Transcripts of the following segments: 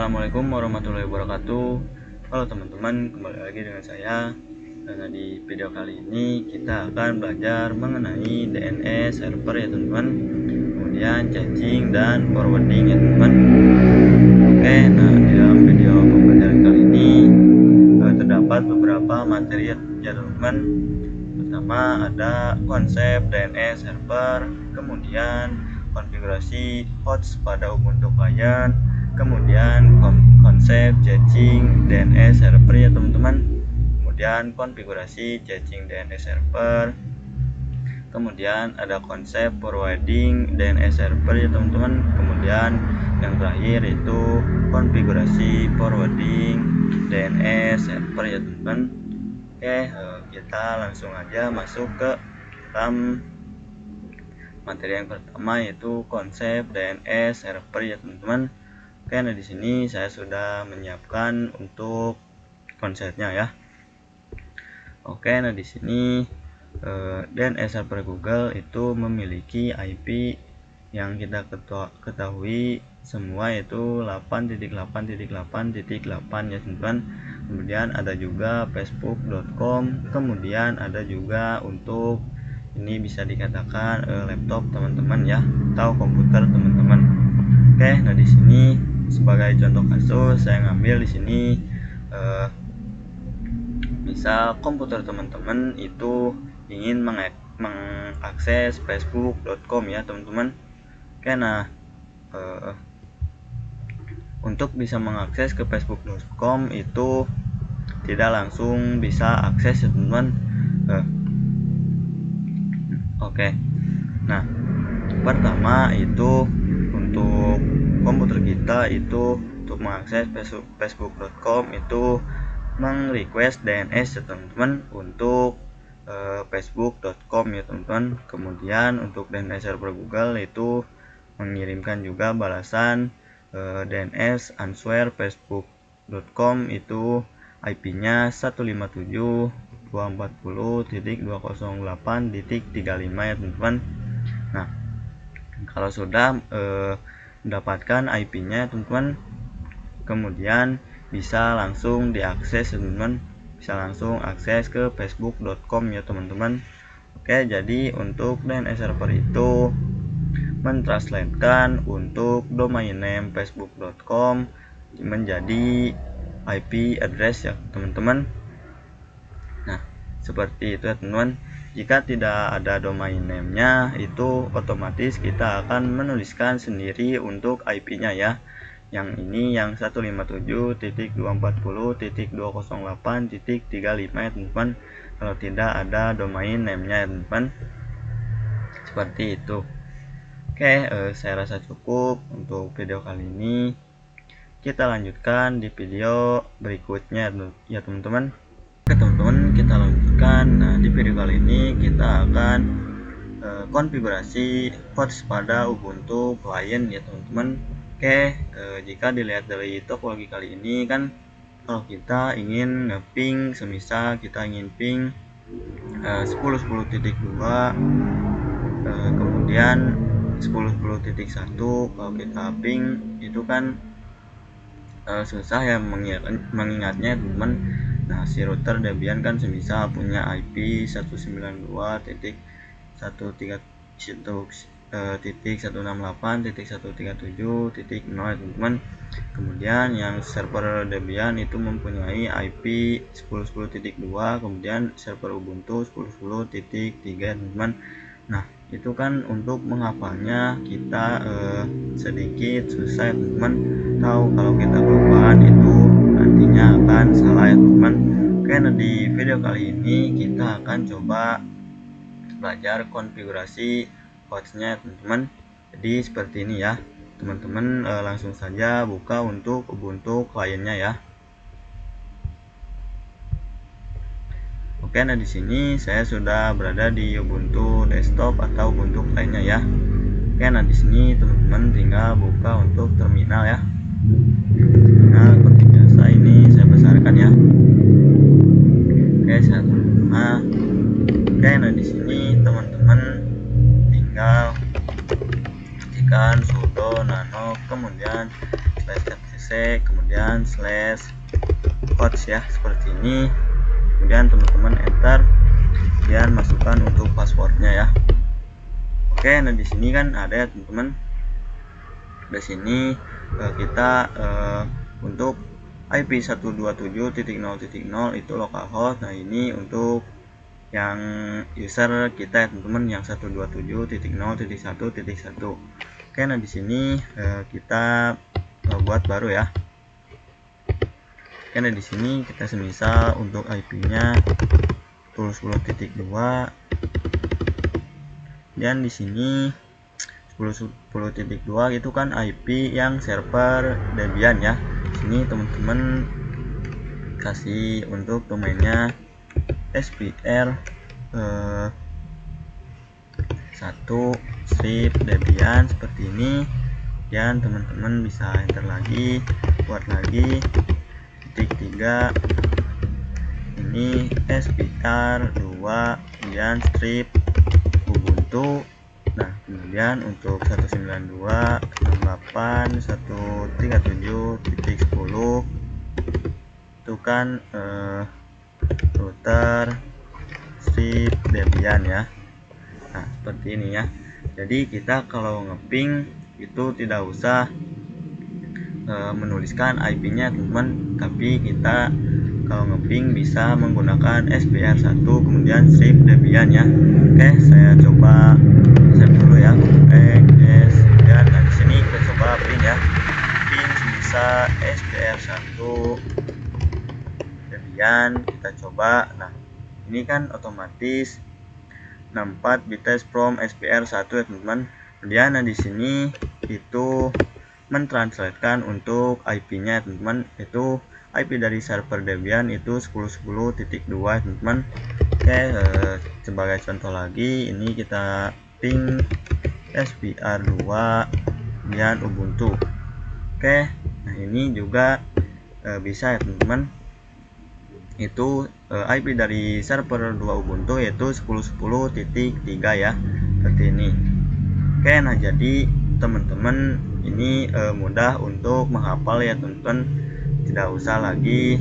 Assalamualaikum warahmatullahi wabarakatuh. Halo teman-teman, kembali lagi dengan saya. Nah, di video kali ini kita akan belajar mengenai DNS server ya teman-teman, kemudian caching dan forwarding ya teman-teman. Oke, nah di dalam video pembelajaran kali ini terdapat beberapa materi ya teman-teman. Pertama ada konsep DNS server, kemudian konfigurasi host pada Ubuntu client, kemudian konsep caching DNS server ya teman-teman, kemudian konfigurasi caching DNS server, kemudian ada konsep forwarding DNS server ya teman-teman, kemudian yang terakhir itu konfigurasi forwarding DNS server ya teman-teman. Oke, kita langsung aja masuk ke dalam materi yang pertama, yaitu konsep DNS server ya teman-teman. Oke, nah di sini saya sudah menyiapkan untuk konsepnya ya. Oke, nah di sini DNS server Google itu memiliki IP yang kita ketahui semua, yaitu 8.8.8.8 ya teman-teman. Kemudian ada juga facebook.com, kemudian ada juga untuk ini bisa dikatakan laptop teman-teman ya, atau komputer teman-teman. Oke, nah di sini sebagai contoh kasus saya ngambil di sini misal komputer teman-teman itu ingin mengakses facebook.com ya teman-teman. Oke, nah untuk bisa mengakses ke facebook.com itu tidak langsung bisa akses ya teman-teman. Oke, nah pertama itu untuk komputer kita itu untuk mengakses facebook.com itu meng-request DNS ya teman-teman untuk facebook.com ya teman-teman. Kemudian untuk DNS server Google itu mengirimkan juga balasan DNS answer facebook.com itu IP-nya 157.240.208.35 ya teman-teman. Nah, kalau sudah mendapatkan IP-nya teman-teman, kemudian bisa langsung diakses teman-teman, bisa langsung akses ke facebook.com ya teman-teman. Oke, jadi untuk DNS server itu mentranslatekan untuk domain name facebook.com menjadi IP address ya teman-teman. Nah, seperti itu ya teman-teman. Jika tidak ada domain name-nya, itu otomatis kita akan menuliskan sendiri untuk IP-nya ya. Yang ini yang 157.240.208.35 ya teman-teman. Kalau tidak ada domain name-nya ya teman-teman. Seperti itu. Oke, saya rasa cukup untuk video kali ini. Kita lanjutkan di video berikutnya ya teman-teman. Oke teman-teman, kita lanjutkan. Nah, di video kali ini kita akan konfigurasi host pada Ubuntu client ya teman-teman. Oke, jika dilihat dari topologi kali ini kan, kalau kita ingin nge-ping, semisal kita ingin ping 10.10.2 kemudian 10.10.1, kalau kita ping itu kan susah ya mengingatnya teman-teman. Nah, si router Debian kan semisal punya IP 192.168.137.0 teman-teman. Kemudian yang server Debian itu mempunyai IP 10.10.2, kemudian server Ubuntu 10.10.3 teman-teman. Nah, itu kan untuk menghafalnya kita sedikit susah ya teman-teman, atau kalau kita kelupaan itu nantinya akan salah ya teman-teman. Oke, nah di video kali ini kita akan coba belajar konfigurasi hostnya teman-teman. Jadi seperti ini ya teman-teman, langsung saja buka untuk Ubuntu kliennya ya. Oke, nah di sini saya sudah berada di Ubuntu desktop atau Ubuntu kliennya ya. Oke, nah di sini teman-teman tinggal buka untuk terminal ya. Nah, seperti biasa ini saya besarkan ya. Oke, saya terima. Oke, nah di sini teman-teman tinggal ketikkan sudo nano kemudian slash cc kemudian slash coach ya, seperti ini. Kemudian teman-teman enter dan masukkan untuk passwordnya ya. Oke, nah di sini kan ada ya teman-teman. Di sini kita untuk IP 127.0.0 itu localhost. Nah, ini untuk yang user kita ya teman-teman, yang 127.0.1.1. Oke, nah di sini kita buat baru ya. Oke, nah di sini kita semisal untuk IP-nya 10.10.2 dan di sini 10.10.2 itu kan IP yang server Debian ya. Sini teman-teman kasih untuk domainnya SPR 1/Debian seperti ini, dan teman-teman bisa enter lagi, buat lagi _3 ini SPR 2 kemudian strip Ubuntu. Nah, kemudian untuk 192.168.137.10 itu kan router strip Debian ya. Nah, seperti ini ya. Jadi kita kalau ngeping itu tidak usah menuliskan IP-nya teman-teman, tapi kita kalau ngeping bisa menggunakan SPR1 kemudian strip Debian ya. Oke, saya coba save dulu ya. S dan di sini kita coba ping ya. Ping bisa SPR1 Debian, kita coba. Nah, ini kan otomatis 64 bits from SPR1 ya teman-teman. Kemudian di sini itu mentranslatekan untuk IP-nya teman-teman, itu IP dari server Debian itu 10.10.2 teman-teman. Oke, sebagai contoh lagi ini kita ping SPR2 dan Ubuntu. Oke, nah ini juga bisa ya teman-teman, itu IP dari server 2 Ubuntu yaitu 10.10.3 ya, seperti ini. Oke, nah jadi teman-teman ini mudah untuk menghafal ya teman-teman, tidak usah lagi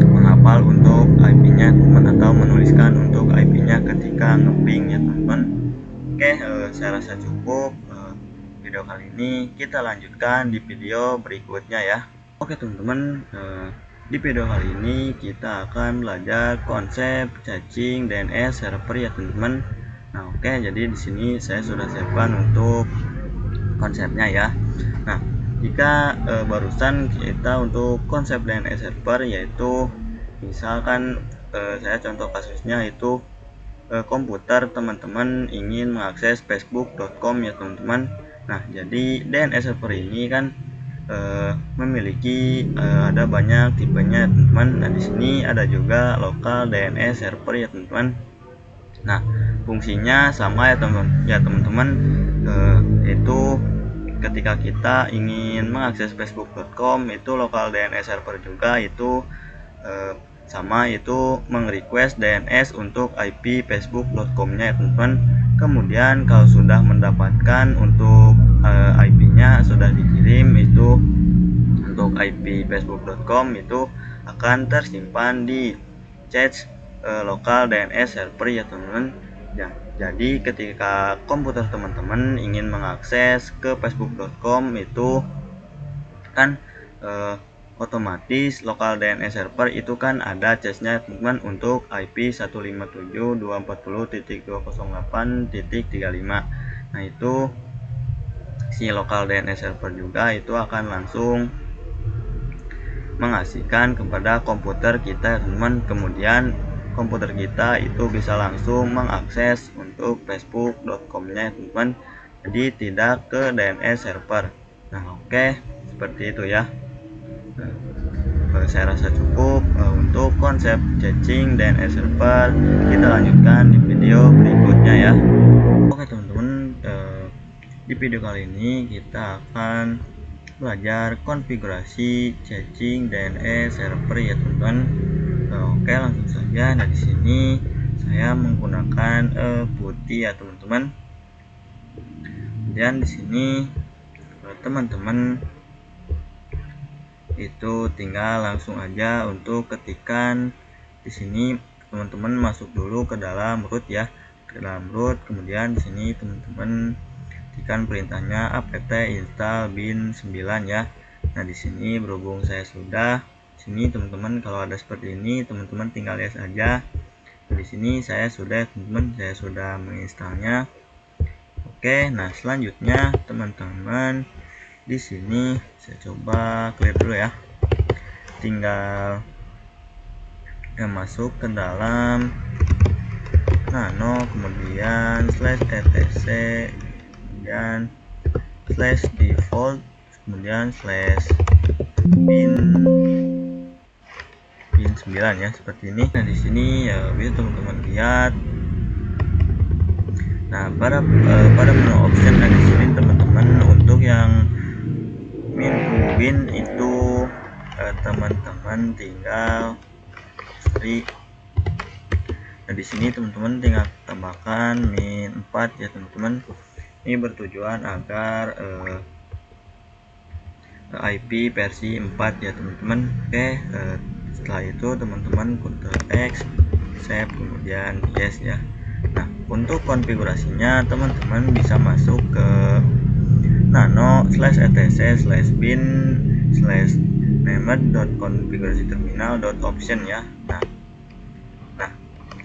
menghafal untuk IP-nya teman atau menuliskan untuk IP-nya ketika ngeping ya teman-teman. Oke, saya rasa cukup video kali ini, kita lanjutkan di video berikutnya ya. Oke teman-teman, di video kali ini kita akan belajar konsep caching DNS server ya teman-teman. Nah, oke, jadi di sini saya sudah siapkan untuk konsepnya ya. Nah, jika barusan kita untuk konsep DNS server, yaitu misalkan saya contoh kasusnya itu komputer teman-teman ingin mengakses facebook.com ya teman-teman. Nah, jadi DNS server ini kan memiliki ada banyak tipenya teman-teman. Nah, di sini ada juga local DNS server ya teman-teman. Nah, fungsinya sama ya teman-teman, itu ketika kita ingin mengakses facebook.com itu local DNS server juga itu sama, itu mengrequest DNS untuk IP facebook.com-nya ya teman-teman. Kemudian kalau sudah mendapatkan untuk IP-nya sudah dikirim, itu untuk IP facebook.com itu akan tersimpan di cache lokal DNS server ya teman-teman. Ya, jadi ketika komputer teman-teman ingin mengakses ke facebook.com itu kan otomatis lokal DNS server itu kan ada cache-nya teman-teman untuk IP 157.240.208.35. Nah, itu si lokal DNS server juga itu akan langsung mengasihkan kepada komputer kita teman-teman. Kemudian komputer kita itu bisa langsung mengakses untuk facebook.com-nya teman-teman, jadi tidak ke DNS server. Nah, oke, seperti itu ya. Saya rasa cukup untuk konsep caching DNS server. Kita lanjutkan di video berikutnya ya. Oke teman-teman, di video kali ini kita akan belajar konfigurasi caching DNS server ya teman-teman. Oke, langsung saja. Nah, di sini saya menggunakan putih ya teman-teman. Dan di sini teman-teman itu tinggal langsung aja untuk ketikan di sini. Teman-teman masuk dulu ke dalam root ya, ke dalam root, kemudian di sini teman-teman ketikkan perintahnya apt install bin 9 ya. Nah di sini berhubung saya sudah, sini teman-teman kalau ada seperti ini teman-teman tinggal lihat aja. Di sini saya sudah, teman-teman, saya sudah menginstalnya. Oke, nah selanjutnya teman-teman di sini saya coba clear dulu ya. Tinggal masuk ke dalam nano, kemudian /etc, kemudian /default, kemudian /bin 9 ya, seperti ini. Nah di sini ya bisa teman-teman lihat. Nah pada menu option, nah di sini teman-teman untuk yang min win itu teman-teman tinggal nah di sini teman-teman tinggal tambahkan min 4 ya teman-teman. Ini bertujuan agar IP versi 4 ya teman-teman. Oke, setelah itu teman-teman Ctrl X, save, kemudian yes ya. Nah untuk konfigurasinya teman-teman bisa masuk ke nano /etc/bin /named.configurasyterminal.option ya. Nah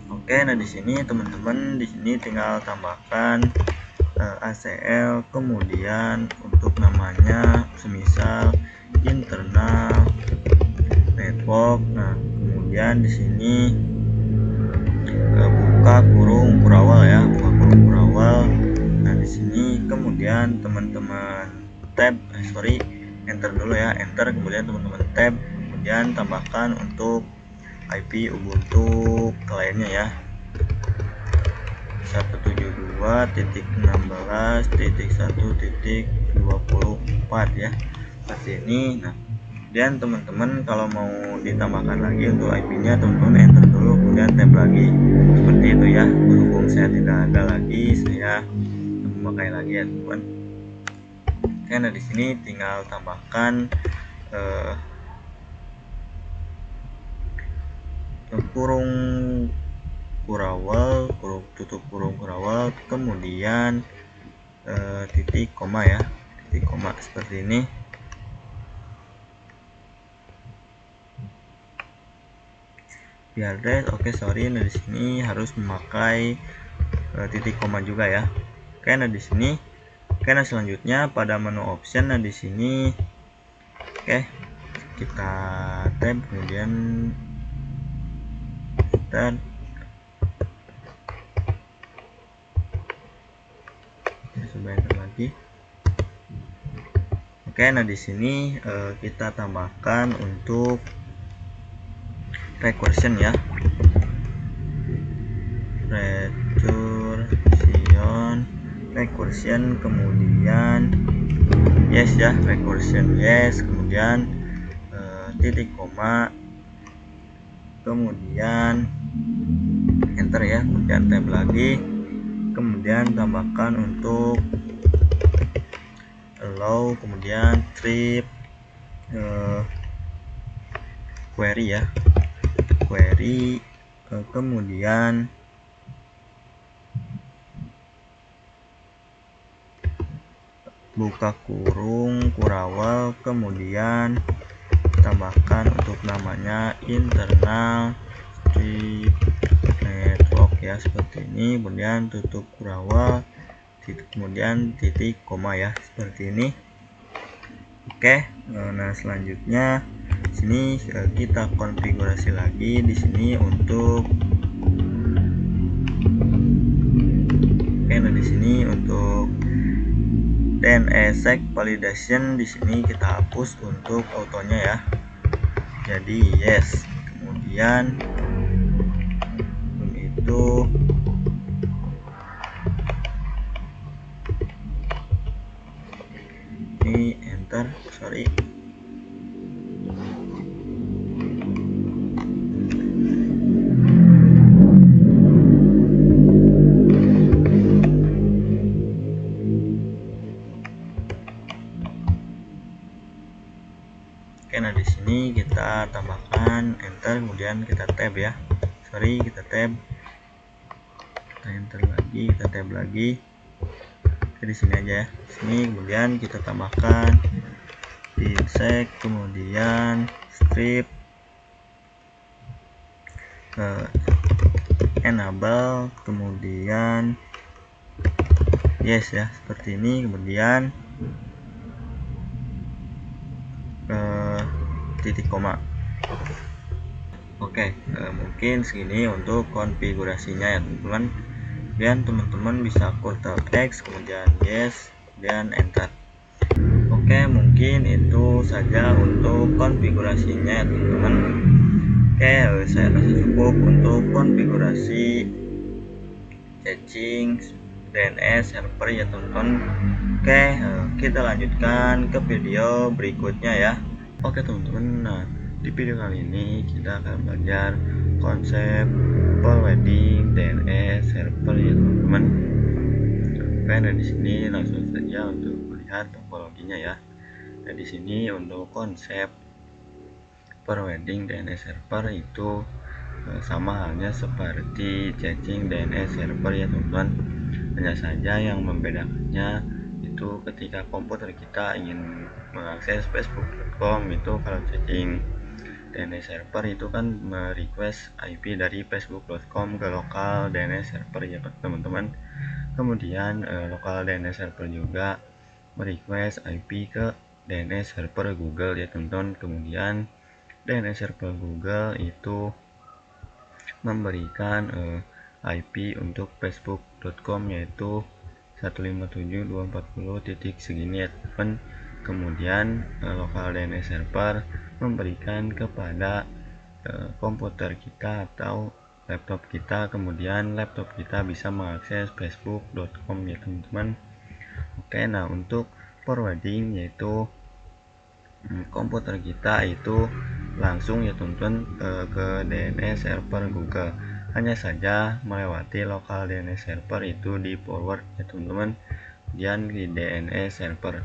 oke, nah di sini teman-teman di sini tinggal tambahkan ACL, kemudian untuk namanya semisal internal network. Nah kemudian di sini buka kurung kurawal ya, buka kurung kurawal. Nah di sini kemudian teman-teman tab enter dulu ya, enter, kemudian teman-teman tab, kemudian tambahkan untuk IP Ubuntu kliennya ya, 172.16.1.24 ya, seperti ini. Nah kemudian teman-teman kalau mau ditambahkan lagi untuk IP-nya teman-teman enter dulu, kemudian tab lagi, seperti itu ya. Berhubung saya tidak ada lagi, saya memakai lagi ya teman-teman. Karena di sini tinggal tambahkan kurung kurawal, tutup kurung kurawal, kemudian titik koma ya, titik koma seperti ini. Biar red, oke sorry, nah di sini harus memakai titik koma juga ya. Oke, nah di sini, oke, nah selanjutnya pada menu option, nah di sini, oke, kita tab, kemudian dan coba enter lagi. Oke, nah di sini kita tambahkan untuk recursion ya, recursion, kemudian yes ya, recursion yes, kemudian titik koma, kemudian enter ya, kemudian tab lagi, kemudian tambahkan untuk allow, kemudian trip query ya, query, kemudian buka kurung kurawal, kemudian tambahkan untuk namanya internal strip network ya, seperti ini, kemudian tutup kurawal, kemudian titik koma ya, seperti ini. Oke, nah selanjutnya sini kita konfigurasi lagi di sini untuk nah di sini untuk DNS validation di sini kita hapus untuk autonya ya, jadi yes. Kemudian itu ini enter, sorry. Oke, nah di sini kita tambahkan enter, kemudian kita tab ya. Kita tab, kita enter lagi, kita tab lagi. Oke, di sini aja ya. Sini kemudian kita tambahkan insect, kemudian strip, enable, kemudian yes ya, seperti ini. Kemudian titik koma. Oke, mungkin segini untuk konfigurasinya ya teman-teman. Kemudian teman-teman bisa Ctrl X, kemudian yes, dan enter. Oke, mungkin itu saja untuk konfigurasinya ya teman-teman. Oke, saya rasa cukup untuk konfigurasi caching DNS server ya teman-teman. Oke, kita lanjutkan ke video berikutnya ya. Oke teman-teman, nah di video kali ini kita akan belajar konsep forwarding DNS server ya teman-teman. Oke, nah di sini langsung saja untuk melihat topologinya ya. Nah di sini untuk konsep forwarding DNS server itu sama halnya seperti caching DNS server ya teman-teman. Hanya saja yang membedakannya itu ketika komputer kita ingin mengakses facebook.com, itu kalau caching DNS server itu kan merequest IP dari facebook.com ke lokal DNS server ya teman-teman. Kemudian lokal DNS server juga merequest IP ke DNS server Google ya teman-teman. Kemudian DNS server Google itu memberikan IP untuk facebook.com yaitu 157.240 titik segini ya teman. Kemudian lokal DNS server memberikan kepada komputer kita atau laptop kita, kemudian laptop kita bisa mengakses facebook.com ya teman-teman. Oke, nah untuk forwarding yaitu komputer kita itu langsung ya teman-teman ke DNS server Google. Hanya saja melewati lokal DNS server itu di forward ya teman-teman, kemudian di DNS server.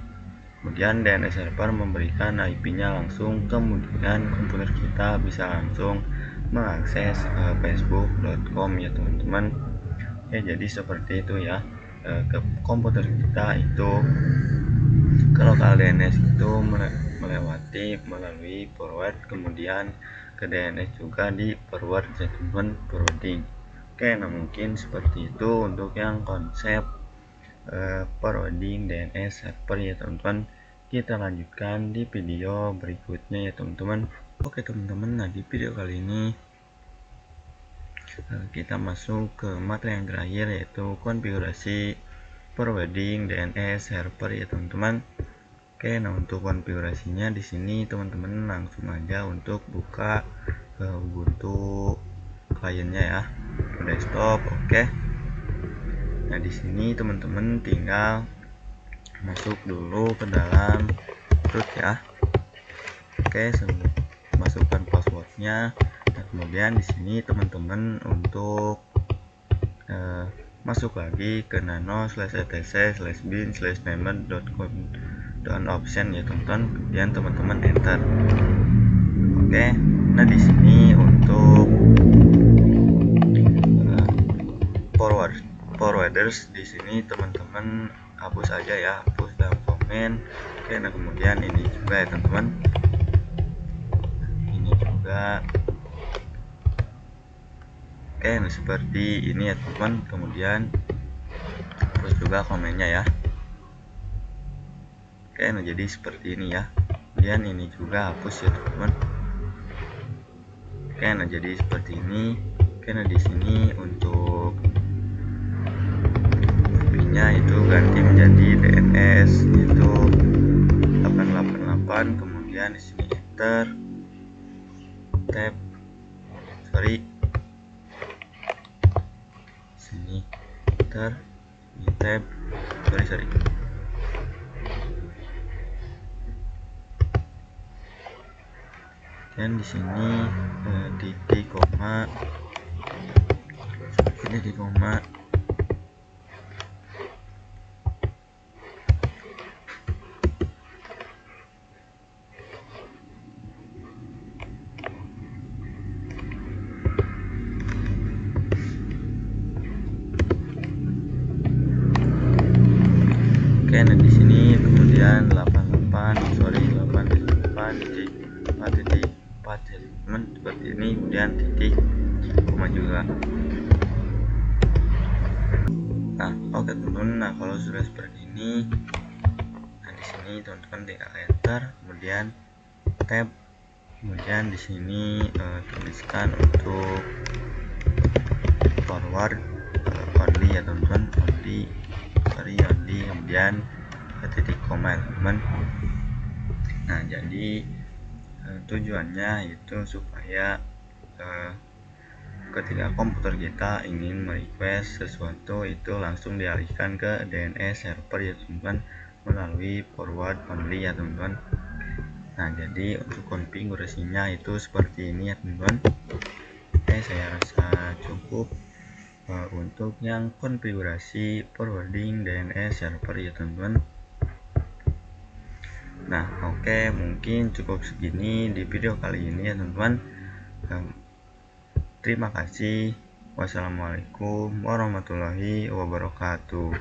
Kemudian DNS server memberikan IP-nya langsung, kemudian komputer kita bisa langsung mengakses facebook.com ya teman-teman. Ya, jadi seperti itu ya. Ke komputer kita itu ke lokal DNS itu melalui forward, kemudian ke DNS juga di forward ya teman-teman, forwarding. Oke, nah mungkin seperti itu untuk yang konsep forwarding DNS server ya teman-teman. Kita lanjutkan di video berikutnya ya teman-teman. Oke teman-teman, nah di video kali ini kita masuk ke materi yang terakhir yaitu konfigurasi forwarding DNS server ya teman-teman. Oke, nah untuk konfigurasinya di sini teman-teman langsung aja untuk buka Ubuntu kliennya ya, desktop. Oke. Nah di sini teman-teman tinggal masuk dulu ke dalam root ya. Oke, masukkan passwordnya. Nah, kemudian di sini teman-teman untuk masuk lagi ke nano/etc/bin/name.com dan option ya teman-teman, kemudian teman-teman enter. Oke, nah di sini untuk forwarders di sini teman-teman hapus aja ya, hapus dalam komen. Oke, nah kemudian ini juga ya teman-teman, ini juga. Oke, nah seperti ini ya teman-teman, kemudian hapus juga komennya ya. Oke, nah jadi seperti ini ya. Kemudian ini juga hapus ya teman-teman. Oke, nah jadi seperti ini. Oke, nah di sini untuk IP-nya itu ganti menjadi DNS itu 888. Kemudian di sini enter, tab, sini enter, ini tab, dan di sini titik koma, sini, kemudian 88.4.4 ya teman-teman, seperti ini, kemudian titik koma juga. Nah, oke teman-teman. Nah, kalau sudah seperti ini, nah di sini teman-teman tinggal enter, kemudian tab, kemudian di sini tuliskan untuk forward only ya teman-teman, only, kemudian titik koma teman-teman. Nah, jadi tujuannya itu supaya ketika komputer kita ingin merequest sesuatu itu langsung dialihkan ke DNS server ya teman-teman, melalui forward only ya teman-teman. Nah, jadi untuk konfigurasinya itu seperti ini ya teman-teman. Oke, saya rasa cukup untuk yang konfigurasi forwarding DNS server ya teman-teman. Nah, oke, mungkin cukup segini di video kali ini ya teman-teman. Terima kasih. Wassalamualaikum warahmatullahi wabarakatuh.